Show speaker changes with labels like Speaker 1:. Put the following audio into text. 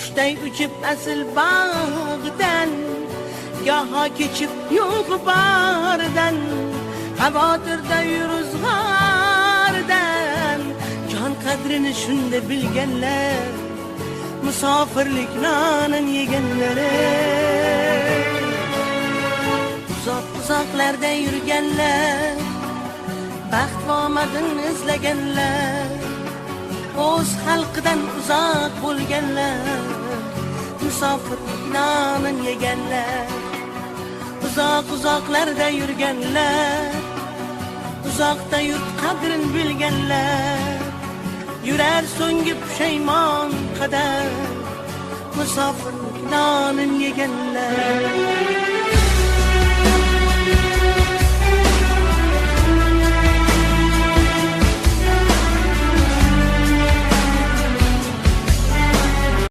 Speaker 1: Qushday uchib asl bog'dan, goho kechib yo'q bardan, xavotirda yuruzg'ardan, jon qadrini shunda bilganlar, musofirlik nonin yeganlar. Uzoq-uzoqlarda yurganlar, baxt va omadini izlaganlar, o'z xalqidan uzoq bo'lganlar, musofirlik nonin yeganlar. Uzoq-uzoqlarda yurganlar, uzoqda yurt qadrin bilganlar, yurar so'nggi pushaymon qadar, musofirlik nonin yeganlar.